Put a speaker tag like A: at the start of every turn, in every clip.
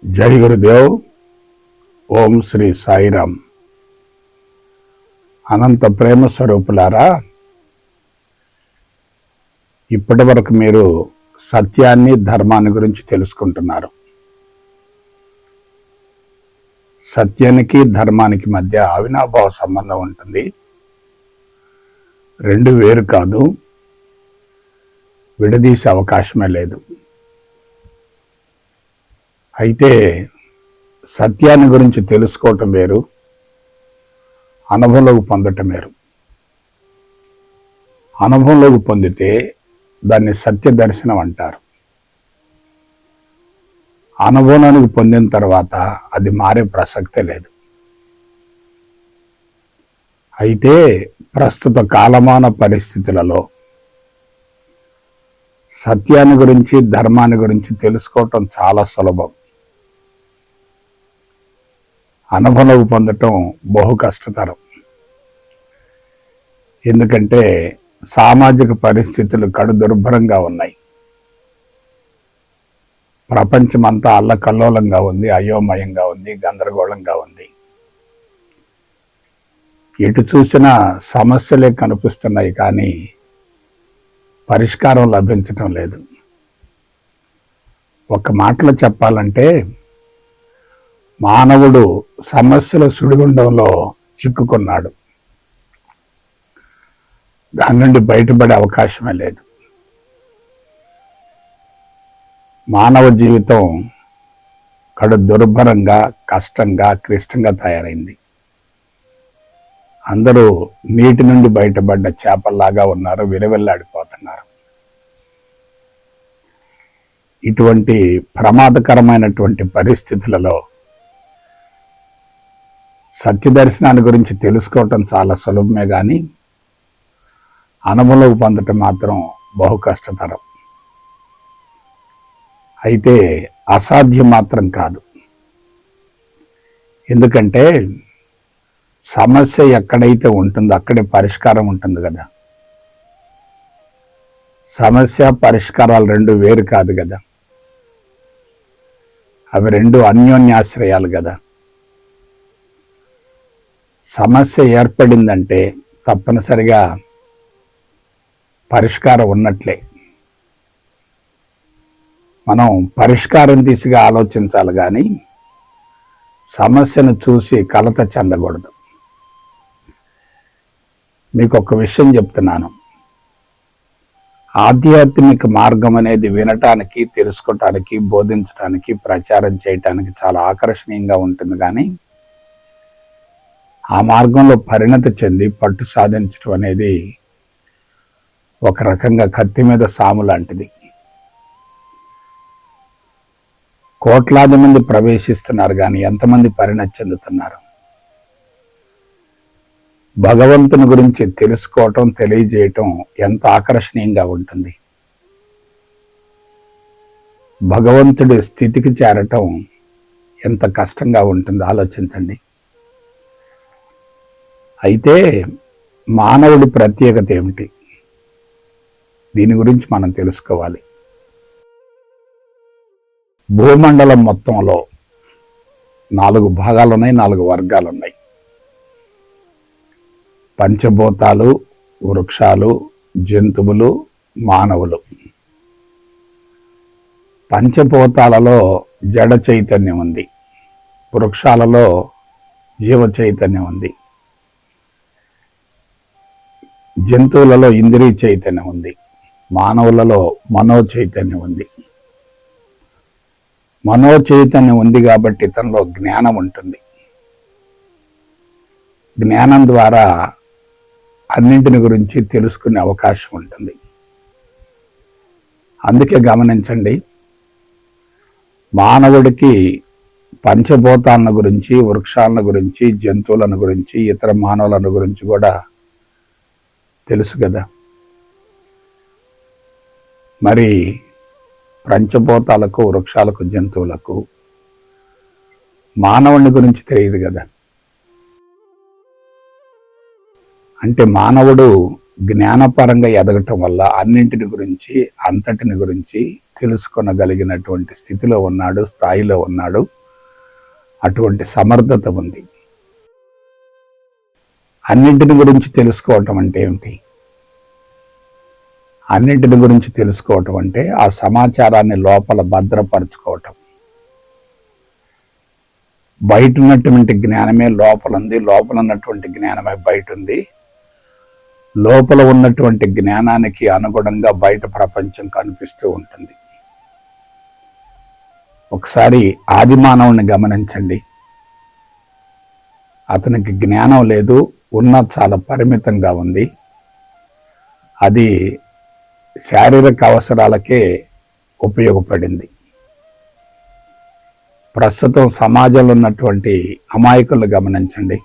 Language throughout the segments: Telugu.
A: జై గురుదేవ్. ఓం శ్రీ సాయిరామ్. అనంత ప్రేమ స్వరూపులారా, ఇప్పటి వరకు మీరు సత్యాన్ని ధర్మాన్ని గురించి తెలుసుకుంటున్నారు. సత్యానికి ధర్మానికి మధ్య అవినాభావ సంబంధం ఉంటుంది. రెండు వేరు కాదు, విడదీసే అవకాశమే లేదు. అయితే సత్యాన్ని గురించి తెలుసుకోవటం వేరు, అనుభవంలోకి పొందటం వేరు. అనుభవంలోకి పొందితే దాన్ని సత్య దర్శనం అంటారు. అనుభవానికి పొందిన తర్వాత అది మారే ప్రసక్తే లేదు. అయితే ప్రస్తుత కాలమాన పరిస్థితులలో సత్యాన్ని గురించి ధర్మాన్ని గురించి తెలుసుకోవటం చాలా సులభం. అనుభవంలోకి పొందటం బహు కష్టతరం. ఎందుకంటే సామాజిక పరిస్థితులు కడు దుర్భరంగా ఉన్నాయి. ప్రపంచమంతా అల్లకల్లోలంగా ఉంది, అయోమయంగా ఉంది, గందరగోళంగా ఉంది. ఎటు చూసినా సమస్యలే కనిపిస్తున్నాయి, కానీ పరిష్కారం లభించటం లేదు. ఒక మాటలో చెప్పాలంటే మానవుడు సమస్యల సుడిగుండంలో చిక్కుకున్నాడు. దాని నుండి బయటపడే అవకాశమే లేదు. మానవ జీవితం కడు దుర్భరంగా, కష్టంగా, క్లిష్టంగా తయారైంది. అందరూ నీటి నుండి బయటపడ్డ చేపల్లాగా ఉన్నారు, విలవిల్లాడిపోతున్నారు. ఇటువంటి ప్రమాదకరమైనటువంటి పరిస్థితులలో సత్య దర్శనాన్ని గురించి తెలుసుకోవటం చాలా సులభమే, కానీ అనుభవంలోకి పొందటం మాత్రం బహు కష్టతరం. అయితే అసాధ్యం మాత్రం కాదు. ఎందుకంటే సమస్య ఎక్కడైతే ఉంటుందో అక్కడే పరిష్కారం ఉంటుంది కదా. సమస్య పరిష్కారాలు రెండు వేరు కాదు కదా, అవి రెండు అన్యోన్యాశ్రయాలు కదా. సమస్య ఏర్పడిందంటే తప్పనిసరిగా పరిష్కారం ఉన్నట్లే. మనం పరిష్కారం దిశగా ఆలోచించాలి, కానీ సమస్యను చూసి కలత చెందకూడదు. మీకు ఒక విషయం చెప్తున్నాను. ఆధ్యాత్మిక మార్గం అనేది వినటానికి, తెలుసుకోవటానికి, బోధించడానికి, ప్రచారం చేయటానికి చాలా ఆకర్షణీయంగా ఉంటుంది, కానీ ఆ మార్గంలో పరిణతి చెంది పట్టు సాధించడం అనేది ఒక రకంగా కత్తి మీద సాము లాంటిది. కోట్లాది మంది ప్రవేశిస్తున్నారు, కానీ ఎంతమంది పరిణతి చెందుతున్నారు? భగవంతుని గురించి తెలుసుకోవటం, తెలియజేయటం ఎంత ఆకర్షణీయంగా ఉంటుంది. భగవంతుడి స్థితికి చేరటం ఎంత కష్టంగా ఉంటుంది ఆలోచించండి. అయితే మానవుడి ప్రత్యేకత ఏమిటి? దీని గురించి మనం తెలుసుకోవాలి. భూమండలం మొత్తంలో 4 భాగాలు ఉన్నాయి, 4 వర్గాలు ఉన్నాయి. పంచభూతాలు, వృక్షాలు, జంతువులు, మానవులు. పంచభూతాలలో జడ చైతన్యం ఉంది, వృక్షాలలో జీవ చైతన్యం ఉంది, జంతువులలో ఇంద్రియ చైతన్యం ఉంది, మానవులలో మనో చైతన్యం ఉంది. మనో చైతన్యం ఉంది కాబట్టి తనలో జ్ఞానం ఉంటుంది. జ్ఞానం ద్వారా అన్నింటిని గురించి తెలుసుకునే అవకాశం ఉంటుంది. అందుకే గమనించండి, మానవుడికి పంచభూతాలను గురించి, వృక్షాలను గురించి, జంతువులను గురించి, ఇతర మానవులను గురించి కూడా తెలుసు కదా. మరి పంచభూతాలకు, వృక్షాలకు, జంతువులకు మానవుని గురించి తెలియదు కదా. అంటే మానవుడు జ్ఞానపరంగా ఎదగటం వల్ల అన్నింటిని గురించి అంతటిని గురించి తెలుసుకొనగలిగినటువంటి స్థితిలో ఉన్నాడు, స్థాయిలో ఉన్నాడు. అటువంటి సమర్థత ఉంది. అన్నింటిని గురించి తెలుసుకోవటం అంటే ఏమిటి? అన్నింటిని గురించి తెలుసుకోవటం అంటే ఆ సమాచారాన్ని లోపల భద్రపరచుకోవటం. బయట ఉన్నటువంటి జ్ఞానమే లోపల ఉంది, లోపల ఉన్నటువంటి జ్ఞానమే బయట ఉంది. లోపల ఉన్నటువంటి జ్ఞానానికి అనుగుణంగా బయట ప్రపంచం కనిపిస్తూ ఉంటుంది. ఒకసారి ఆది మానవుని గమనించండి. అతనికి జ్ఞానం లేదు, ఉన్న చాలా పరిమితంగా ఉంది. అది శారీరక అవసరాలకే ఉపయోగపడింది. ప్రస్తుతం సమాజంలో ఉన్నటువంటి అమాయకులను గమనించండి.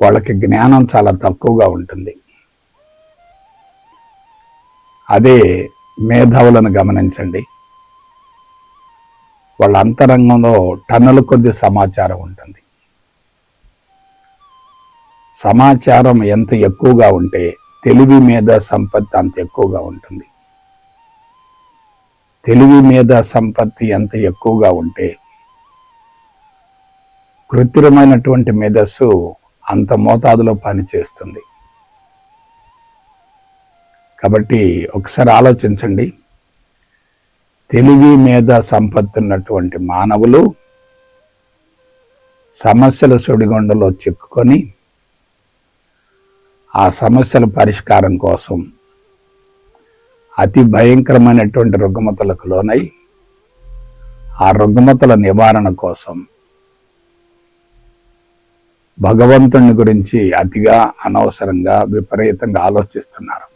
A: వాళ్ళకి జ్ఞానం చాలా తక్కువగా ఉంటుంది. అదే మేధావులను గమనించండి. వాళ్ళ అంతరంగంలో టన్నుల కొద్ది సమాచారం ఉంటుంది. సమాచారం ఎంత ఎక్కువగా ఉంటే తెలివి మీద సంపత్తి అంత ఎక్కువగా ఉంటుంది. తెలివి మీద సంపత్తి ఎంత ఎక్కువగా ఉంటే కృత్రిమైనటువంటి మేధస్సు అంత మోతాదులో పనిచేస్తుంది. కాబట్టి ఒకసారి ఆలోచించండి. తెలివి మీద సంపత్తి ఉన్నటువంటి మానవులు సమస్యల సుడిగుండలో చిక్కుకొని ఆ సమస్యల పరిష్కారం కోసం అతి భయంకరమైనటువంటి రుగ్మతలకు లోనై ఆ రుగ్మతల నివారణ కోసం భగవంతుని గురించి అతిగా, అనవసరంగా, విపరీతంగా ఆలోచిస్తున్నారు.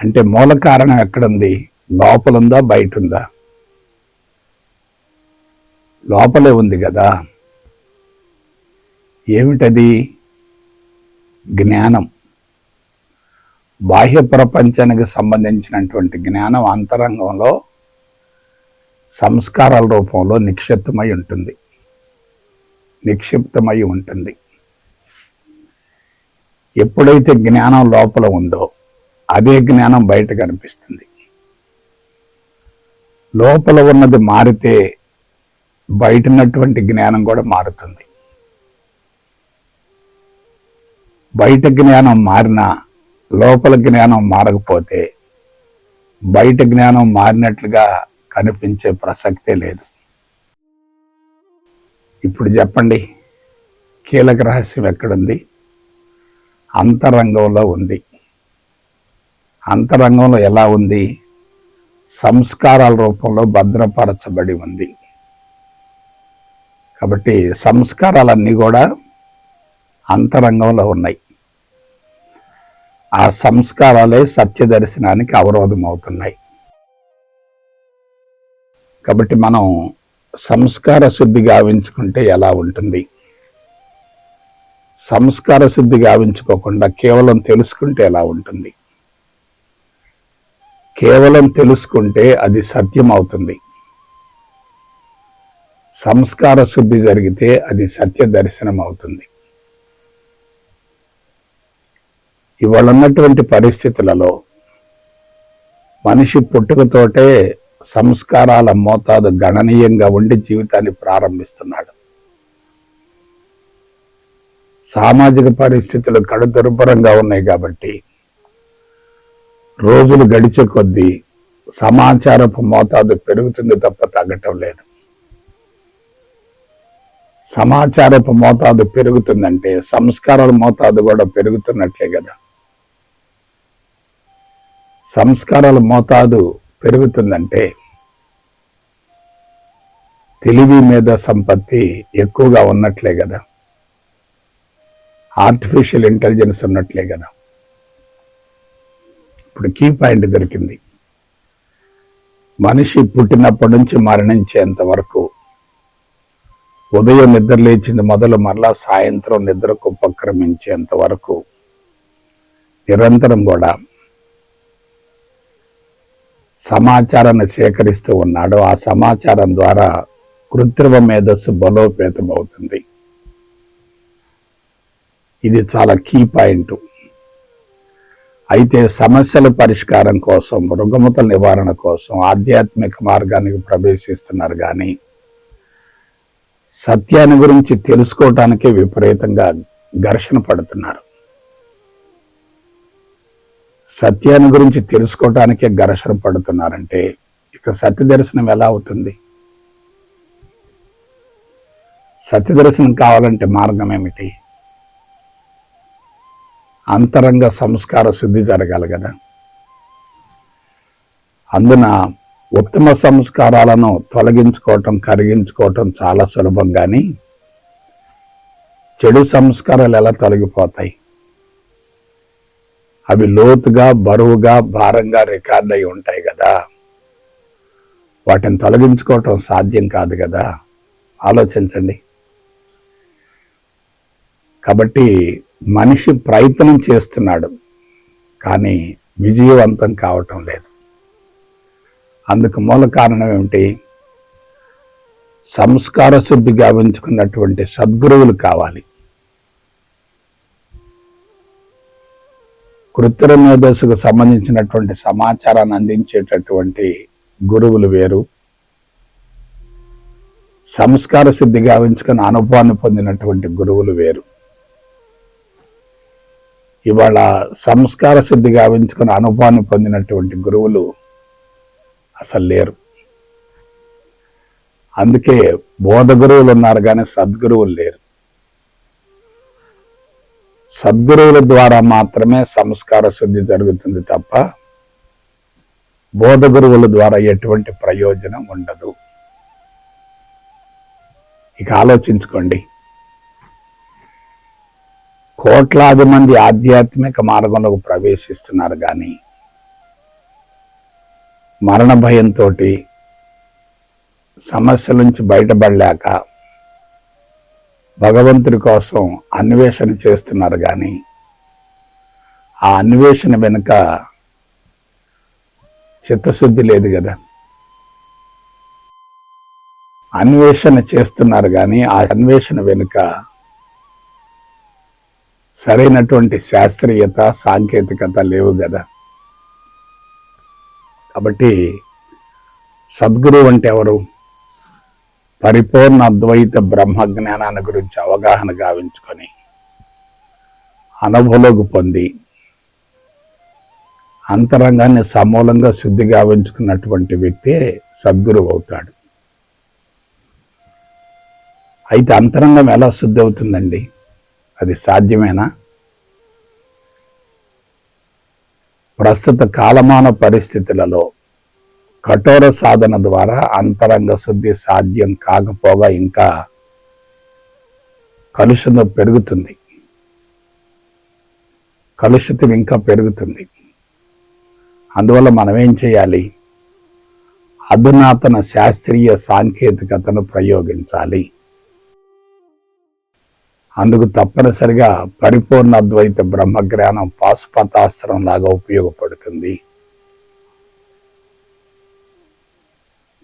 A: అంటే మూల కారణం ఎక్కడుంది? లోపలుందా, బయట ఉందా? లోపలే ఉంది కదా. ఏమిటది? జ్ఞానం. బాహ్య ప్రపంచానికి సంబంధించినటువంటి జ్ఞానం అంతరంగంలో సంస్కారాల రూపంలో నిక్షిప్తమై ఉంటుంది. ఎప్పుడైతే జ్ఞానం లోపల ఉందో అదే జ్ఞానం బయట కనిపిస్తుంది. లోపల ఉన్నది మారితే బయట ఉన్నటువంటి జ్ఞానం కూడా మారుతుంది. బయట జ్ఞానం మారినా లోపల జ్ఞానం మారకపోతే బయట జ్ఞానం మారినట్లుగా కనిపించే ప్రసక్తే లేదు. ఇప్పుడు చెప్పండి, కీలక రహస్యం ఎక్కడుంది? అంతరంగంలో ఉంది. అంతరంగంలో ఎలా ఉంది? సంస్కారాల రూపంలో భద్రపరచబడి ఉంది. కాబట్టి సంస్కారాలన్నీ కూడా అంతరంగంలో ఉన్నాయి. ఆ సంస్కారాలే సత్య దర్శనానికి అవరోధం అవుతున్నాయి. కాబట్టి మనం సంస్కార శుద్ధి గావించుకుంటే ఎలా ఉంటుంది? సంస్కార శుద్ధి గావించుకోకుండా కేవలం తెలుసుకుంటే ఎలా ఉంటుంది? కేవలం తెలుసుకుంటే అది సత్యం అవుతుంది. సంస్కార శుద్ధి జరిగితే అది సత్య దర్శనం అవుతుంది. ఇవాళ ఉన్నటువంటి పరిస్థితులలో మనిషి పుట్టుకతోటే సంస్కారాల మోతాదు గణనీయంగా ఉండి జీవితాన్ని ప్రారంభిస్తున్నాడు. సామాజిక పరిస్థితులు కడుదుర్భరంగా ఉన్నాయి కాబట్టి రోజులు గడిచే కొద్దీ సమాచారపు మోతాదు పెరుగుతుంది తప్ప తగ్గటం లేదు. సమాచారపు మోతాదు పెరుగుతుందంటే సంస్కారాల మోతాదు కూడా పెరుగుతున్నట్లే కదా. సంస్కారాల మోతాదు పెరుగుతుందంటే తెలివి మీద సంపత్తి ఎక్కువగా ఉన్నట్లే కదా. ఆర్టిఫిషియల్ ఇంటెలిజెన్స్ ఉన్నట్లే కదా. ఇప్పుడు కీ పాయింట్ దొరికింది. మనిషి పుట్టినప్పటి నుంచి మరణించేంత వరకు, ఉదయం నిద్ర లేచింది మొదలు మరలా సాయంత్రం నిద్రకు ఉపక్రమించేంత వరకు నిరంతరం కూడా సమాచారాన్ని సేకరిస్తూ ఉన్నాడు. ఆ సమాచారం ద్వారా కృత్రిమ మేధస్సు బలోపేతం అవుతుంది. ఇది చాలా కీ పాయింట్. అయితే సమస్యల పరిష్కారం కోసం, రుగ్మతల నివారణ కోసం ఆధ్యాత్మిక మార్గానికి ప్రవేశిస్తున్నారు కానీ సత్యాన్ని గురించి తెలుసుకోవటానికే విపరీతంగా ఘర్షణ పడుతున్నారు. సత్యాన్ని గురించి తెలుసుకోవటానికే ఘర్షణ పడుతున్నారంటే ఇక సత్య దర్శనం ఎలా అవుతుంది? సత్య దర్శనం కావాలంటే మార్గం ఏమిటి? అంతరంగ సంస్కార శుద్ధి జరగాలి కదా. అందున ఉత్తమ సంస్కారాలను తొలగించుకోవటం, కరిగించుకోవటం చాలా సులభం. కానీ చెడు సంస్కారాలు ఎలా తొలగిపోతాయి? అవి లోతుగా, బరువుగా, భారంగా రికార్డ్ అయి ఉంటాయి కదా. వాటిని తొలగించుకోవటం సాధ్యం కాదు కదా. ఆలోచించండి. కాబట్టి మనిషి ప్రయత్నం చేస్తున్నాడు కానీ విజయవంతం కావటం లేదు. అందుకు మూల కారణం ఏమిటి? సంస్కార శుద్ధి గావించుకున్నటువంటి సద్గురువులు కావాలి. కృత్రిమ మేధస్సుకు సంబంధించినటువంటి సమాచారాన్ని అందించేటటువంటి గురువులు వేరు, సంస్కార శుద్ధి గావించుకున్న అనుభవాన్ని పొందినటువంటి గురువులు వేరు. ఇవాళ సంస్కార శుద్ధి గావించుకున్న అనుభవాన్ని పొందినటువంటి గురువులు అసలు లేరు. అందుకే బోధ గురువులు ఉన్నారు కానీ సద్గురువులు లేరు. సద్గురువుల ద్వారా మాత్రమే సంస్కార శుద్ధి జరుగుతుంది తప్ప బోధ గురువుల ద్వారా ఎటువంటి ప్రయోజనం ఉండదు. ఇక ఆలోచించుకోండి. కోట్లాది మంది ఆధ్యాత్మిక మార్గంలోకి ప్రవేశిస్తున్నారు కానీ మరణ భయంతో సమస్యల నుంచి బయటపడలేక భగవంతుడి కోసం అన్వేషణ చేస్తున్నారు కానీ ఆ అన్వేషణ వెనుక చిత్తశుద్ధి లేదు కదా. అన్వేషణ చేస్తున్నారు కానీ ఆ అన్వేషణ వెనుక సరైనటువంటి శాస్త్రీయత, సాంకేతికత లేవు కదా. కాబట్టి సద్గురువు అంటే ఎవరు? పరిపూర్ణ అద్వైత బ్రహ్మజ్ఞానాన్ని గురించి అవగాహన గావించుకొని అనుభవంలోకి పొంది అంతరంగాన్ని సమూలంగా శుద్ధి గావించుకున్నటువంటి వ్యక్తే సద్గురువు అవుతాడు. అయితే అంతరంగం ఎలా శుద్ధి అవుతుందండి? అది సాధ్యమేనా? ప్రస్తుత కాలమాన పరిస్థితులలో కఠోర సాధన ద్వారా అంతరంగ శుద్ధి సాధ్యం కాకపోగా ఇంకా కలుషితం పెరుగుతుంది. కలుషితం ఇంకా పెరుగుతుంది. అందువల్ల మనం ఏం చేయాలి? అధునాతన శాస్త్రీయ సాంకేతికతను ప్రయోగించాలి. అందుకు తప్పనిసరిగా పరిపూర్ణ అద్వైత బ్రహ్మజ్ఞానం పాశుపతాస్త్రం లాగా ఉపయోగపడుతుంది.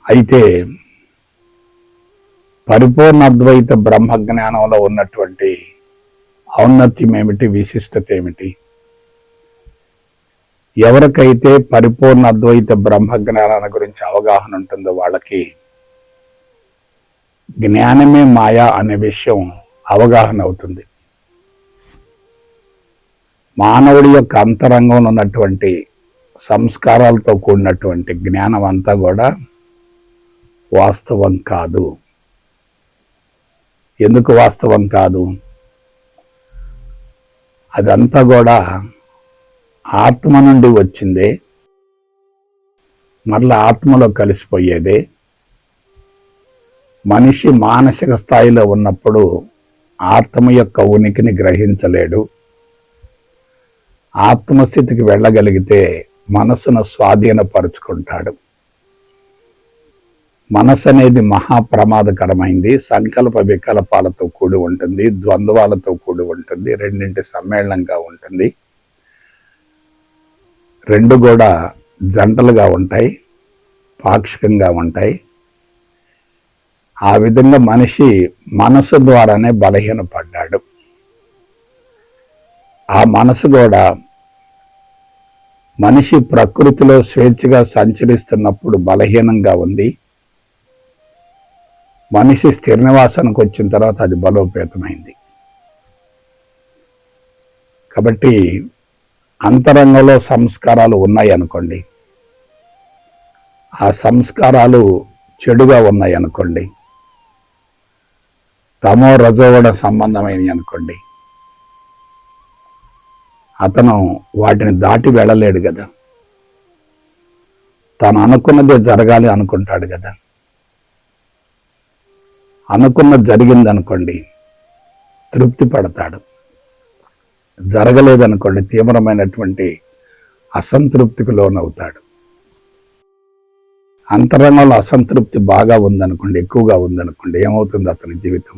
A: అయితే పరిపూర్ణ అద్వైత బ్రహ్మజ్ఞానంలో ఉన్నటువంటి ఔన్నత్యం ఏమిటి, విశిష్టత ఏమిటి? ఎవరికైతే పరిపూర్ణ అద్వైత బ్రహ్మజ్ఞానాన్ని గురించి అవగాహన ఉంటుందో వాళ్ళకి జ్ఞానమే మాయా అనే విషయం అవగాహన అవుతుంది. మానవుడి యొక్క అంతరంగంలో ఉన్నటువంటి సంస్కారాలతో కూడినటువంటి జ్ఞానం అంతా కూడా వాస్తవం కాదు. ఎందుకు వాస్తవం కాదు? అదంతా కూడా ఆత్మ నుండి వచ్చిందే, మరలా ఆత్మలో కలిసిపోయేదే. మనిషి మానసిక స్థాయిలో ఉన్నప్పుడు ఆత్మ యొక్క ఉనికిని గ్రహించలేడు. ఆత్మస్థితికి వెళ్ళగలిగితే మనసును స్వాధీనపరుచుకుంటాడు. మనసు అనేది మహాప్రమాదకరమైంది. సంకల్ప వికల్పాలతో కూడి ఉంటుంది, ద్వంద్వాలతో కూడి ఉంటుంది, రెండింటి సమ్మేళనంగా ఉంటుంది. రెండు కూడా జంటలుగా ఉంటాయి, పాక్షికంగా ఉంటాయి. ఆ విధంగా మనిషి మనసు ద్వారానే బలహీనపడ్డాడు. ఆ మనసు కూడా మనిషి ప్రకృతిలో స్వేచ్ఛగా సంచరిస్తున్నప్పుడు బలహీనంగా ఉంది. మనిషి స్థిర నివాసానికి వచ్చిన తర్వాత అది బలోపేతమైంది. కాబట్టి అంతరంగంలో సంస్కారాలు ఉన్నాయి అనుకోండి, ఆ సంస్కారాలు చెడుగా ఉన్నాయి అనుకోండి, తమో రజోగుణ సంబంధమైనవి అనుకోండి, అతను వాటిని దాటి వెళ్ళలేడు కదా. తాను అనుకున్నదే జరగాలి అనుకుంటాడు కదా. అనుకున్నది జరిగింది అనుకోండి, తృప్తి పడతాడు. జరగలేదనుకోండి, తీవ్రమైనటువంటి అసంతృప్తికి లోనవుతాడు. అంతరంగంలో అసంతృప్తి బాగా ఉందనుకోండి, ఎక్కువగా ఉందనుకోండి, ఏమవుతుంది అతని జీవితం?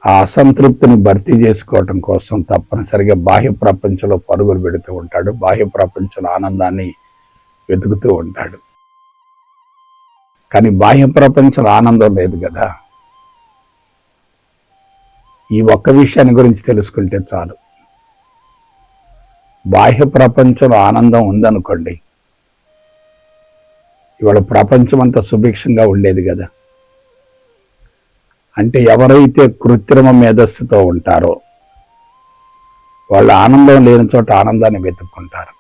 A: ఆ అసంతృప్తిని భర్తీ చేసుకోవటం కోసం తప్పనిసరిగా బాహ్య ప్రపంచంలో పరుగులు పెడుతూ ఉంటాడు. బాహ్య ప్రపంచంలో ఆనందాన్ని వెతుకుతూ ఉంటాడు. కానీ బాహ్య ప్రపంచంలో ఆనందం లేదు కదా. ఈ ఒక్క విషయాన్ని గురించి తెలుసుకుంటే చాలు. బాహ్య ప్రపంచంలో ఆనందం ఉందనుకోండి, ఇవాళ ప్రపంచం అంతా సుభిక్షంగా ఉండేది కదా. అంటే ఎవరైతే కృత్రిమ మేధస్సుతో ఉంటారో వాళ్ళు ఆనందం లేని చోట ఆనందాన్ని వెతుక్కుంటారు.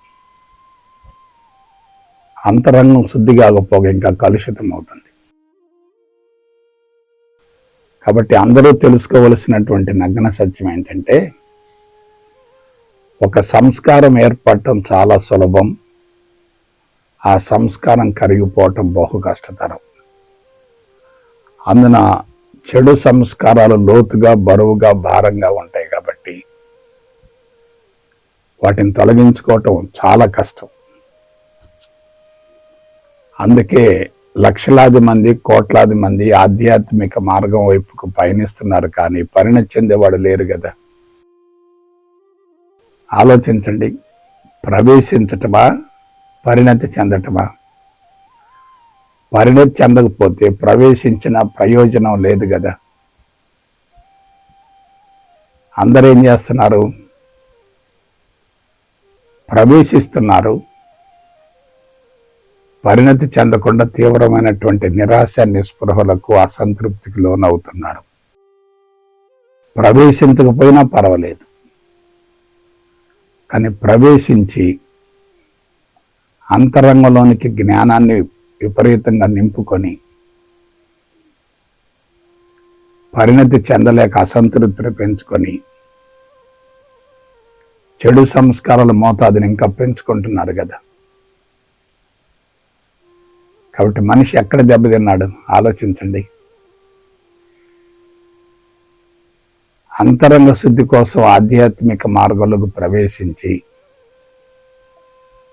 A: అంతరంగం శుద్ధి కాకపోగా ఇంకా కలుషితం అవుతుంది. కాబట్టి అందరూ తెలుసుకోవలసినటువంటి నగ్న సత్యం ఏంటంటే, ఒక సంస్కారం ఏర్పడటం చాలా సులభం, ఆ సంస్కారం కరిగిపోవటం బహు కష్టతరం. అందున చెడు సంస్కారాలు లోతుగా, బరువుగా, భారంగా ఉంటాయి కాబట్టి వాటిని తొలగించుకోవటం చాలా కష్టం. అందుకే లక్షలాది మంది, కోట్లాది మంది ఆధ్యాత్మిక మార్గం వైపుకు పయనిస్తున్నారు, కానీ పరిణతి చెందేవాడు లేరు కదా. ఆలోచించండి, ప్రవేశించటమా, పరిణతి చెందటమా? పరిణతి చెందకపోతే ప్రవేశించిన ప్రయోజనం లేదు కదా. అందరూ ఏం చేస్తున్నారు? ప్రవేశిస్తున్నారు, పరిణతి చెందకుండా తీవ్రమైనటువంటి నిరాశ, నిస్పృహలకు, అసంతృప్తికి లోనవుతున్నారు. ప్రవేశించకపోయినా పర్వాలేదు, కానీ ప్రవేశించి అంతరంగంలోనికి జ్ఞానాన్ని విపరీతంగా నింపుకొని పరిణతి చెందలేక అసంతృప్తిని పెంచుకొని చెడు సంస్కారాల మోతాదుని ఇంకా పెంచుకుంటున్నారు కదా. కాబట్టి మనిషి ఎక్కడ దెబ్బతిన్నాడు ఆలోచించండి. అంతరంగ శుద్ధి కోసం ఆధ్యాత్మిక మార్గంలోకి ప్రవేశించి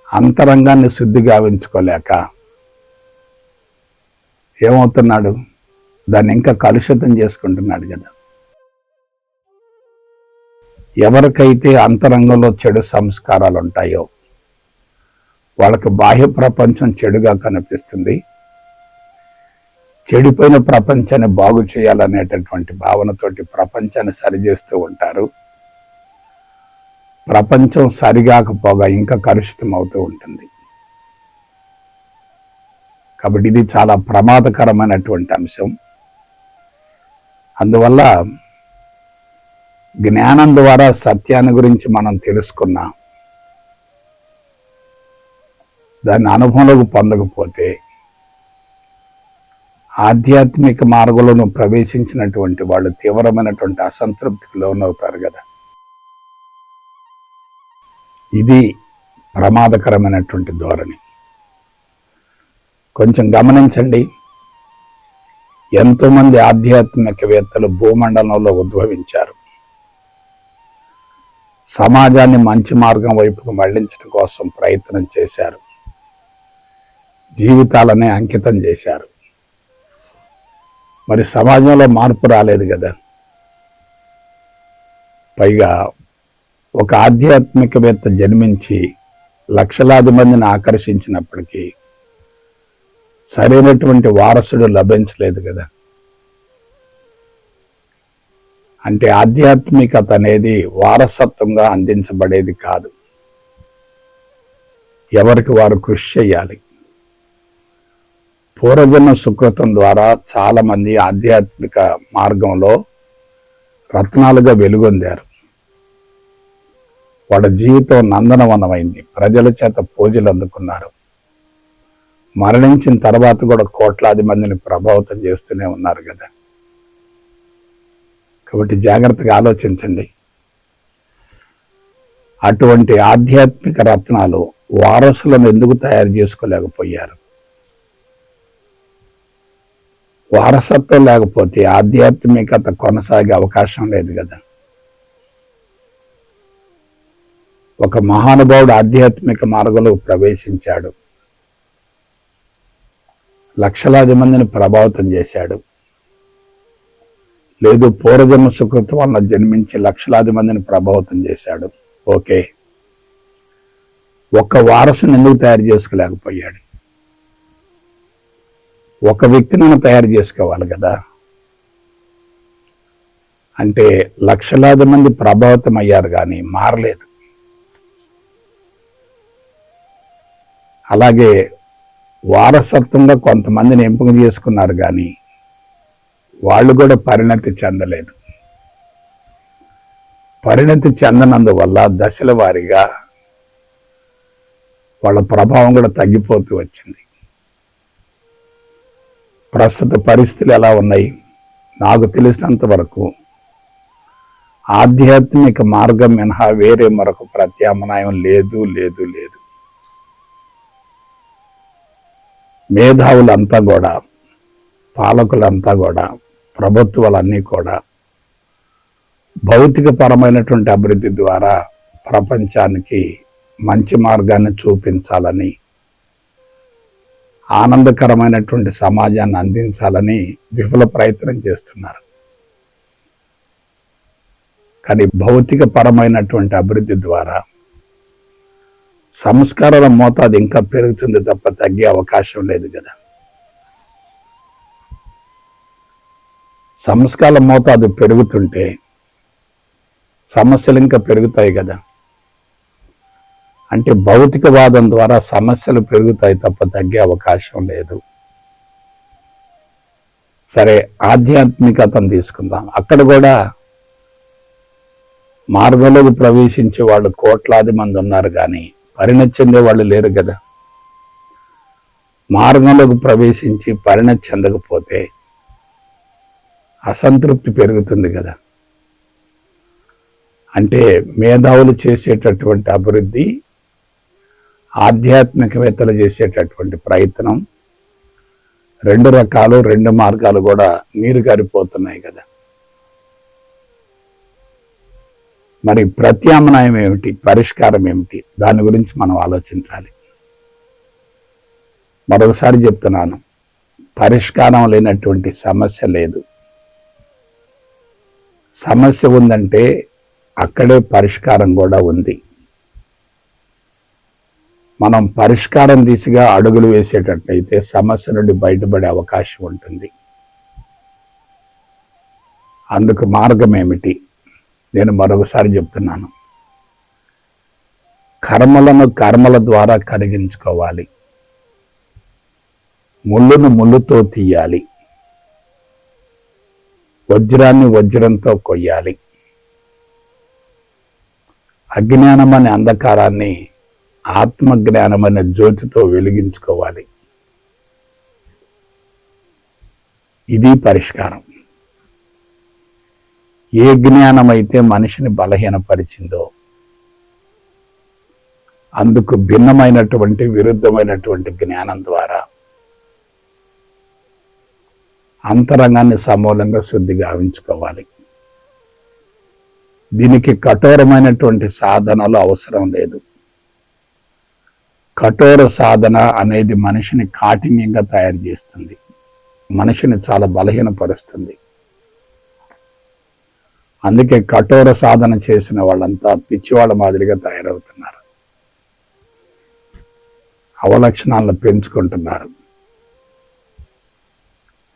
A: అంతరంగాన్ని శుద్ధి గావించుకోలేక ఏమవుతున్నాడు? దాన్ని ఇంకా కలుషితం చేసుకుంటున్నాడు కదా. ఎవరికైతే అంతరంగంలో చెడు సంస్కారాలు ఉంటాయో వాళ్ళకి బాహ్య ప్రపంచం చెడుగా కనిపిస్తుంది. చెడిపోయిన ప్రపంచాన్ని బాగు చేయాలనేటటువంటి భావనతోటి ప్రపంచాన్ని సరిచేస్తూ ఉంటారు. ప్రపంచం సరిగాకపోగా ఇంకా కలుషితం అవుతూ ఉంటుంది. కాబట్టి ఇది చాలా ప్రమాదకరమైనటువంటి అంశం. అందువల్ల జ్ఞానం ద్వారా సత్యాన్ని గురించి మనం తెలుసుకున్నా దాన్ని అనుభవంలోకి పొందకపోతే ఆధ్యాత్మిక మార్గంలో ప్రవేశించినటువంటి వాళ్ళు తీవ్రమైనటువంటి అసంతృప్తికి లోనవుతారు కదా. ఇది ప్రమాదకరమైనటువంటి ధోరణి. కొంచెం గమనించండి. ఎంతోమంది ఆధ్యాత్మికవేత్తలు భూమండలంలో ఉద్భవించారు. సమాజాన్ని మంచి మార్గం వైపుకు మళ్లించడం కోసం ప్రయత్నం చేశారు. జీవితాలనే అంకితం చేశారు. మరి సమాజంలో మార్పు రాలేదు కదా. పైగా ఒక ఆధ్యాత్మికవేత్త జన్మించి లక్షలాది మందిని ఆకర్షించినప్పటికీ సరైనటువంటి వారసుడు లభించలేదు కదా. అంటే ఆధ్యాత్మికత అనేది వారసత్వంగా అందించబడేది కాదు. ఎవరికి వారు కృషి చేయాలి. పూర్వజన్మ సుకృతం ద్వారా చాలా మంది ఆధ్యాత్మిక మార్గంలో రత్నాలుగా వెలుగొందారు. వాళ్ళ జీవితం నందనవనమైంది. ప్రజల చేత పూజలు అందుకున్నారు. మరణించిన తర్వాత కూడా కోట్లాది మందిని ప్రభావితం చేస్తూనే ఉన్నారు కదా. కాబట్టి జాగ్రత్తగా ఆలోచించండి. అటువంటి ఆధ్యాత్మిక రత్నాలు వారసులను ఎందుకు తయారు చేసుకోలేకపోయారు? వారసత్వం లేకపోతే ఆధ్యాత్మికత కొనసాగే అవకాశం లేదు కదా. ఒక మహానుభావుడు ఆధ్యాత్మిక మార్గంలో ప్రవేశించాడు, లక్షలాది మందిని ప్రభావితం చేశాడు. లేదు, పూర్వజన్మ సుకృతం వల్ల జన్మించి లక్షలాది మందిని ప్రభావితం చేశాడు. ఓకే, ఒక్క వారసుని ఎందుకు తయారు చేసుకోలేకపోయాడు? ఒక వ్యక్తిని తయారు చేసుకోవాలి కదా. అంటే లక్షలాది మంది ప్రభావితం అయ్యారు కానీ మారలేదు. అలాగే వారసత్వంగా కొంతమందిని ఎంపిక చేసుకున్నారు కానీ వాళ్ళు కూడా పరిణతి చెందలేదు. పరిణతి చెందనందువల్ల దశల వారీగా వాళ్ళ ప్రభావం కూడా తగ్గిపోతూ వచ్చింది. ప్రస్తుత పరిస్థితులు ఎలా ఉన్నాయి? నాకు తెలిసినంత వరకు ఆధ్యాత్మిక మార్గం మినహా వేరే మరొక ప్రత్యామ్నాయం లేదు లేదు లేదు. మేధావులంతా కూడా, పాలకులంతా కూడా, ప్రభుత్వాలన్నీ కూడా భౌతిక పరమైనటువంటి అభివృద్ధి ద్వారా ప్రపంచానికి మంచి మార్గాన్ని చూపించాలని, ఆనందకరమైనటువంటి సమాజాన్ని అందించాలని విఫల ప్రయత్నం చేస్తున్నారు. కానీ భౌతిక పరమైనటువంటి అభివృద్ధి ద్వారా సంస్కారాల మోతాదు ఇంకా పెరుగుతుంది తప్ప తగ్గే అవకాశం లేదు కదా. సంస్కారాల మోతాదు పెరుగుతుంటే సమస్యలు ఇంకా పెరుగుతాయి కదా. అంటే భౌతికవాదం ద్వారా సమస్యలు పెరుగుతాయి తప్ప తగ్గే అవకాశం లేదు. సరే, ఆధ్యాత్మికతను తీసుకుందాం. అక్కడ కూడా మార్గంలోకి ప్రవేశించే వాళ్ళు కోట్లాది మంది ఉన్నారు కానీ పరిణతి చెందే వాళ్ళు లేరు కదా. మార్గంలోకి ప్రవేశించి పరిణతి చెందకపోతే అసంతృప్తి పెరుగుతుంది కదా. అంటే మేధావులు చేసేటటువంటి అభివృద్ధి, ఆధ్యాత్మికవేత్తలు చేసేటటువంటి ప్రయత్నం, రెండు రకాలు, రెండు మార్గాలు కూడా నీరు గారిపోతున్నాయి కదా. మరి ప్రత్యామ్నాయం ఏమిటి? పరిష్కారం ఏమిటి? దాని గురించి మనం ఆలోచించాలి. మరొకసారి చెప్తున్నాను, పరిష్కారం లేనటువంటి సమస్య లేదు. సమస్య ఉందంటే అక్కడే పరిష్కారం కూడా ఉంది. మనం పరిష్కారం దిశగా అడుగులు వేసేటట్లయితే సమస్య నుండి బయటపడే అవకాశం ఉంటుంది. అందుకు మార్గం ఏమిటి? నేను మరొకసారి చెప్తున్నాను, కర్మలను కర్మల ద్వారా కరిగించుకోవాలి. ముళ్ళును ముళ్ళుతో తీయాలి. వజ్రాన్ని వజ్రంతో కొయ్యాలి. అజ్ఞానం అనే అంధకారాన్ని ఆత్మజ్ఞానమైన జ్యోతితో వెలిగించుకోవాలి. ఇది పరిష్కారం. ఏ జ్ఞానం అయితే మనిషిని బలహీనపరిచిందో అందుకు భిన్నమైనటువంటి, విరుద్ధమైనటువంటి జ్ఞానం ద్వారా అంతరంగాన్ని సమూలంగా శుద్ధి గావించుకోవాలి. దీనికి కఠోరమైనటువంటి సాధనలు అవసరం లేదు. కఠోర సాధన అనేది మనిషిని కాఠిన్యంగా తయారు చేస్తుంది, మనిషిని చాలా బలహీనపరుస్తుంది. అందుకే కఠోర సాధన చేసిన వాళ్ళంతా పిచ్చివాళ్ళ మాదిరిగా తయారవుతున్నారు, అవలక్షణాలను పెంచుకుంటున్నారు.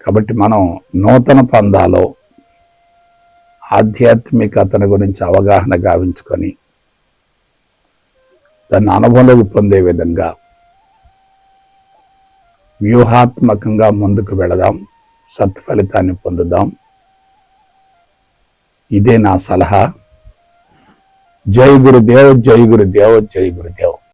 A: కాబట్టి మనం నూతన పందాలో ఆధ్యాత్మికతను గురించి అవగాహన గావించుకొని దాన్ని అనుభవంలోకి పొందే విధంగా వ్యూహాత్మకంగా ముందుకు వెళదాం, సత్ఫలితాన్ని పొందుదాం. ఇదే నా సలహా. జై గురుదేవ్, జై గురుదేవ్, జై గురుదేవ్.